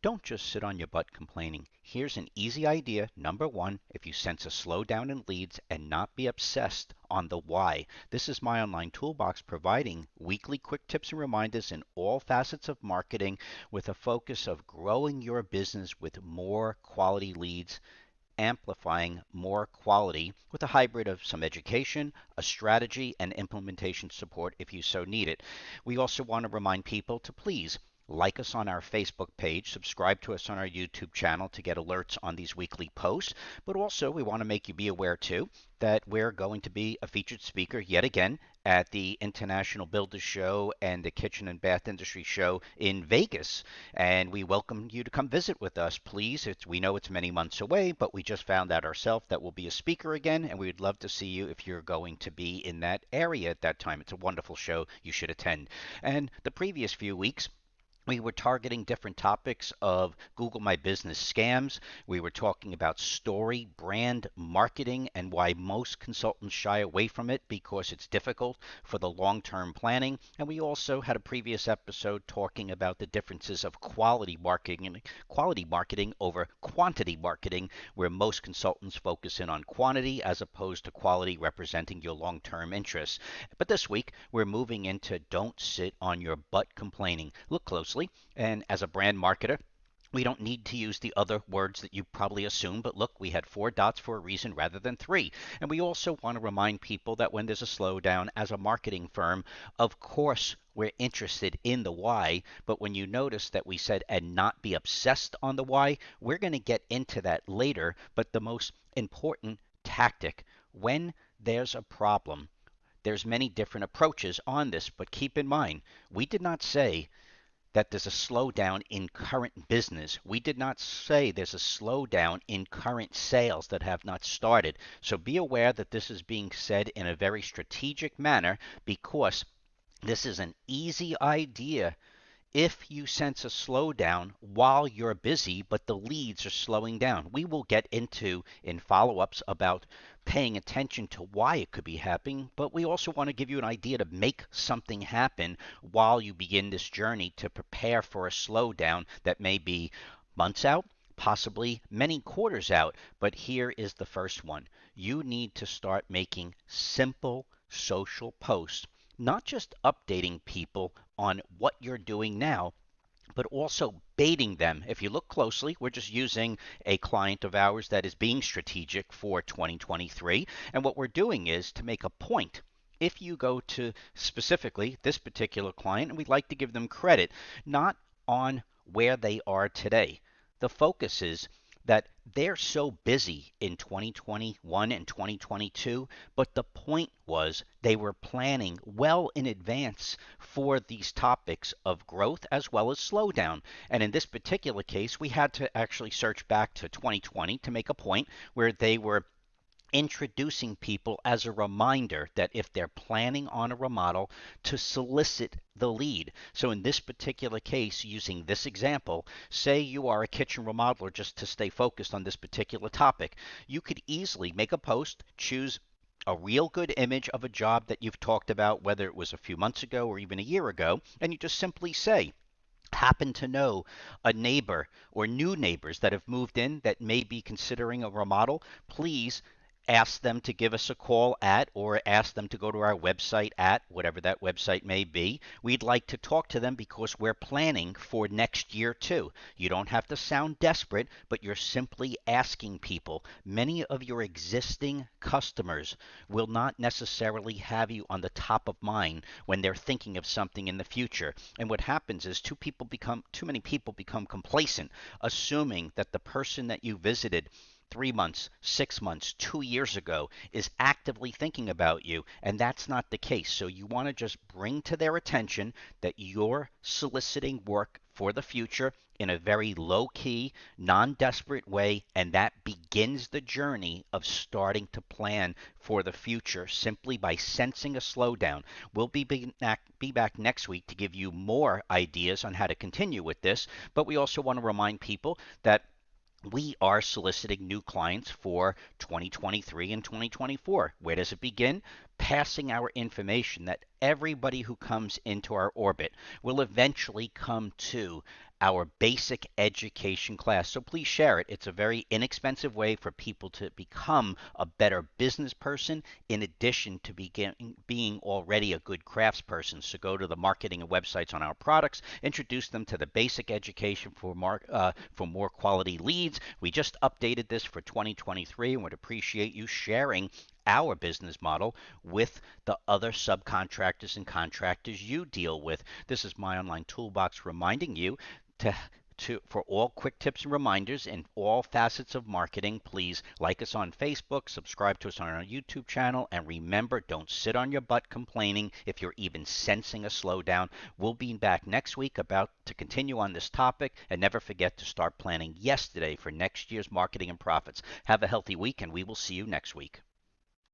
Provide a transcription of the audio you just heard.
Don't just sit on your butt complaining. Here's an easy idea. Number one, if you sense a slowdown in leads and not be obsessed on the why. This is my online toolbox providing weekly quick tips and reminders in all facets of marketing with a focus of growing your business with more quality leads, amplifying more quality with a hybrid of some education, a strategy, and implementation support if you so need it. We also want to remind people to please like us on our Facebook page, subscribe to us on our YouTube channel to get alerts on these weekly posts, but also we want to make you be aware too that we're going to be a featured speaker yet again at the International Builders Show and the Kitchen and Bath Industry Show in Vegas. And we welcome you to come visit with us, please. We know it's many months away, but we just found out ourselves that we'll be a speaker again, and we would love to see you if you're going to be in that area at that time. It's a wonderful show. You should attend. And the previous few weeks, we were targeting different topics of Google My Business scams. We were talking about story, brand, marketing, and why most consultants shy away from it because it's difficult for the long-term planning. And we also had a previous episode talking about the differences of quality marketing over quantity marketing, where most consultants focus in on quantity as opposed to quality representing your long-term interests. But this week, we're moving into don't sit on your butt complaining. Look closely. And as a brand marketer, we don't need to use the other words that you probably assume, but look, we had 4 dots for a reason rather than 3. And we also want to remind people that when there's a slowdown as a marketing firm, of course, we're interested in the why, but when you notice that we said and not be obsessed on the why, we're going to get into that later. But the most important tactic when there's a problem, there's many different approaches on this, but keep in mind, we did not say that there's a slowdown in current business. We did not say there's a slowdown in current sales that have not started. So be aware that this is being said in a very strategic manner because this is an easy idea if you sense a slowdown while you're busy, but the leads are slowing down. We will get into in follow-ups about paying attention to why it could be happening, but we also want to give you an idea to make something happen while you begin this journey to prepare for a slowdown that may be months out, possibly many quarters out. But here is the first one. You need to start making simple social posts, not just updating people on what you're doing now, but also baiting them. If you look closely, we're just using a client of ours that is being strategic for 2023. And what we're doing is to make a point. If you go to specifically this particular client, and we'd like to give them credit, not on where they are today. The focus is that they're so busy in 2021 and 2022, but the point was they were planning well in advance for these topics of growth as well as slowdown. And in this particular case, we had to actually search back to 2020 to make a point where they were introducing people as a reminder that if they're planning on a remodel, to solicit the lead. So in this particular case, using this example, say you are a kitchen remodeler, just to stay focused on this particular topic, you could easily make a post, choose a real good image of a job that you've talked about, whether it was a few months ago or even a year ago, and you just simply say, happen to know a neighbor or new neighbors that have moved in that may be considering a remodel, please ask them to give us a call at, or ask them to go to our website at, whatever that website may be. We'd like to talk to them because we're planning for next year too. You don't have to sound desperate, but you're simply asking people. Many of your existing customers will not necessarily have you on the top of mind when they're thinking of something in the future. And what happens is too many people become complacent, assuming that the person that you visited 3 months, 6 months, 2 years ago is actively thinking about you, and that's not the case. So you want to just bring to their attention that you're soliciting work for the future in a very low-key, non-desperate way, and that begins the journey of starting to plan for the future simply by sensing a slowdown. We'll be back next week to give you more ideas on how to continue with this, but we also want to remind people that we are soliciting new clients for 2023 and 2024. Where does it begin? Passing our information that everybody who comes into our orbit will eventually come to our basic education class. So please share it. It's a very inexpensive way for people to become a better business person in addition to being already a good craftsperson. So go to the marketing and websites on our products, introduce them to the basic education for more quality leads. We just updated this for 2023 and would appreciate you sharing our business model with the other subcontractors and contractors you deal with. This is my online toolbox reminding you to for all quick tips and reminders in all facets of marketing. Please like us on Facebook, subscribe to us on our YouTube channel, and remember, don't sit on your butt complaining if you're even sensing a slowdown. We'll be back next week about to continue on this topic, and never forget to start planning yesterday for next year's marketing and profits. Have a healthy week, and we will see you next week.